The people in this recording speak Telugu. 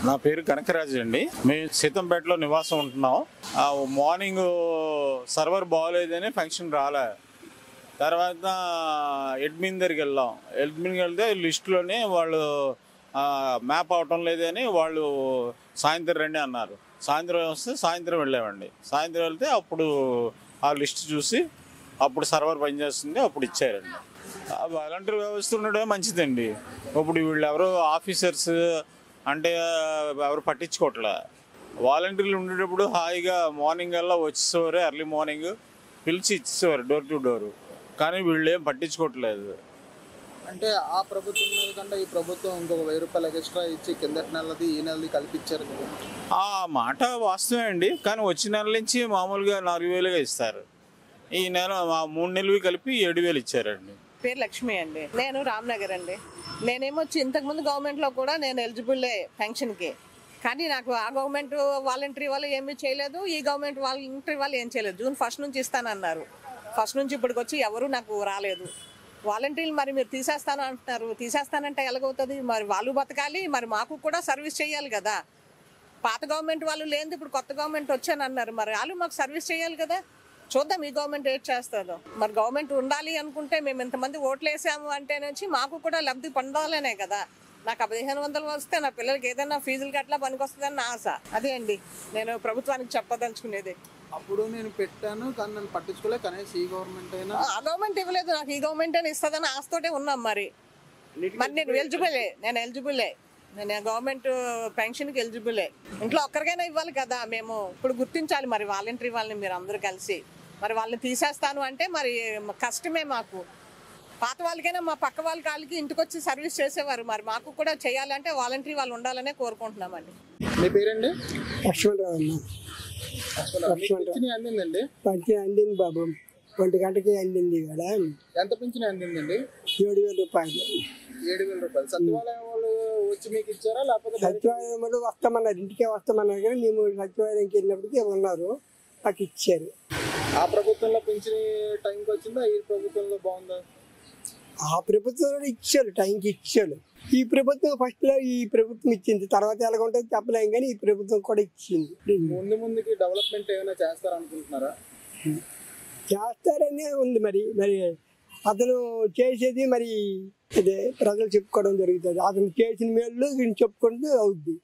నా పేరు కనకరాజు అండి. మేము సీతంపేటలో నివాసం ఉంటున్నాం. మార్నింగ్ సర్వర్ బాగోలేదని ఫంక్షన్ రాలే. తర్వాత అడ్మిన్ దగ్గరికి వెళ్ళాం. అడ్మిన్కి వెళ్తే లిస్టులోనే వాళ్ళు మ్యాప్ అవటం లేదని వాళ్ళు సాయంత్రం రండి అన్నారు. సాయంత్రం వస్తే సాయంత్రం వెళ్ళామండి. సాయంత్రం వెళ్తే అప్పుడు ఆ లిస్ట్ చూసి అప్పుడు సర్వర్ పనిచేస్తుంది, అప్పుడు ఇచ్చారండి. వాలంటీర్ వ్యవస్థ ఉండడమే మంచిదండి. ఇప్పుడు వీళ్ళు ఎవరో ఆఫీసర్స్ అంటే ఎవరు పట్టించుకోవట్లే. వాలంటీర్లు ఉండేటప్పుడు హాయిగా మార్నింగ్ అలా వచ్చేసేవారు, ఎర్లీ మార్నింగ్ పిలిచి ఇచ్చేసేవారు డోర్ టు డోరు. కానీ వీళ్ళు ఏం పట్టించుకోవట్లేదు. అంటే ఆ ప్రభుత్వం మీద కంటే ఈ ప్రభుత్వం ఇంకొక 1000 రూపాయలు ఎక్స్ట్రా ఇచ్చి కిందటి నెలది ఈ నెలది కల్పించారు కదా. ఆ మాట వాస్తవమే అండి. కానీ వచ్చిన నెల నుంచి మామూలుగా 4000గా ఇస్తారు. ఈ నెల 3 నెలలు కలిపి 7000 ఇచ్చారండి. పేరు లక్ష్మి అండి. నేను రామ్నగర్ అండి. నేనేమో ఇంతకుముందు గవర్నమెంట్లో కూడా నేను ఎలిజిబుల్లే పెన్షన్కి. కానీ నాకు ఆ గవర్నమెంట్ వాలంటరీ వాళ్ళు ఏమీ చేయలేదు, ఈ గవర్నమెంట్ వాలంటరీ వాళ్ళు ఏం చేయలేదు. జూన్ 1 నుంచి ఇస్తానన్నారు. 1 నుంచి ఇప్పటికి వచ్చి ఎవరు నాకు రాలేదు. వాలంటీర్లు మరి మీరు తీసేస్తాను అంటున్నారు. తీసేస్తానంటే ఎలాగవుతుంది? మరి వాళ్ళు బతకాలి, మరి మాకు కూడా సర్వీస్ చేయాలి కదా. పాత గవర్నమెంట్ వాళ్ళు లేదు, ఇప్పుడు కొత్త గవర్నమెంట్ వచ్చానన్నారు. మరి వాళ్ళు మాకు సర్వీస్ చేయాలి కదా. చూద్దాం ఈ గవర్నమెంట్ ఏం చేస్తుందో. మరి గవర్నమెంట్ ఉండాలి అనుకుంటే మేము ఇంతమంది ఓట్లు వేసాము అంటే నుంచి మాకు కూడా లబ్ధి పొందాలనే కదా. నాకు 1500 వస్తే నా పిల్లలకి ఏదైనా ఫీజులు గట్లా పనికొస్తుందని నా ఆశ. అదే అండి నేను ప్రభుత్వానికి చెప్పదలుచుకునేది. అప్పుడు నేను పెట్టాను కానీ నన్ను పట్టించుకోలే. కనీసం ఈ గవర్నమెంట్ అయినా ఆ గవర్నమెంట్ ఇవ్వలేదు, నాకు ఈ గవర్నమెంట్ అయినా ఇస్తుందని ఆశతోటే ఉన్నాం. మరి నేను ఎలిజిబులే. నేను గవర్నమెంట్ పెన్షన్కి ఎలిజిబులే. ఇంట్లో ఒక్కరికైనా ఇవ్వాలి కదా. మేము ఇప్పుడు గుర్తించాలి మరి వాలంటరీ వాళ్ళని మీరు అందరూ కలిసి. మరి వాళ్ళని తీసేస్తాను అంటే మరి కష్టమే మాకు. పాత వాళ్ళకైనా మా పక్క వాళ్ళ కాళ్ళకి ఇంటికి వచ్చి సర్వీస్ చేసేవారు. మరి మాకు కూడా చేయాలంటే వాలంటరీ వాళ్ళు ఉండాలనే కోరుకుంటున్నామండి. మీ పేరండి? అందిందండి. అందింది బాబు. 1 గంటకి అందింది కదా. ఎంత పింఛన్ అందిందండి? 7,000 రూపాయలు. 7,000 రూపాయలు. సచివాలయం వాళ్ళు వచ్చి మీకు ఇచ్చారా లేకపోతే? సచివాలయం వాళ్ళు వస్తామన్నారు, ఇంటికే వస్తామన్నారు. కానీ మేము సచివాలయంకి వెళ్ళినప్పటికీ ఉన్నారు, మాకు ఇచ్చారు. ఆ ప్రభుత్వంలో పింఛన్ టైంకి వచ్చిందా? ఈ ప్రభుత్వంలో బాగుందా? ఆ ప్రభుత్వంలో ఇచ్చారు, టైంకి ఇచ్చారు. ఈ ప్రభుత్వం ఫస్ట్ లో ఈ ప్రభుత్వం ఇచ్చింది, తర్వాత ఎలాగ ఉంటుంది చెప్పలేం. కానీ ఈ ప్రభుత్వం కూడా ఇచ్చింది. ముందుకి డెవలప్మెంట్ ఏమైనా చేస్తారనుకుంటున్నారా? చేస్తారనే ఉంది. మరి అతను చేసేది మరి అదే ప్రజలు చెప్పుకోవడం జరుగుతుంది. అతను చేసిన మేలు చెప్పుకుంటూ అవుద్ది.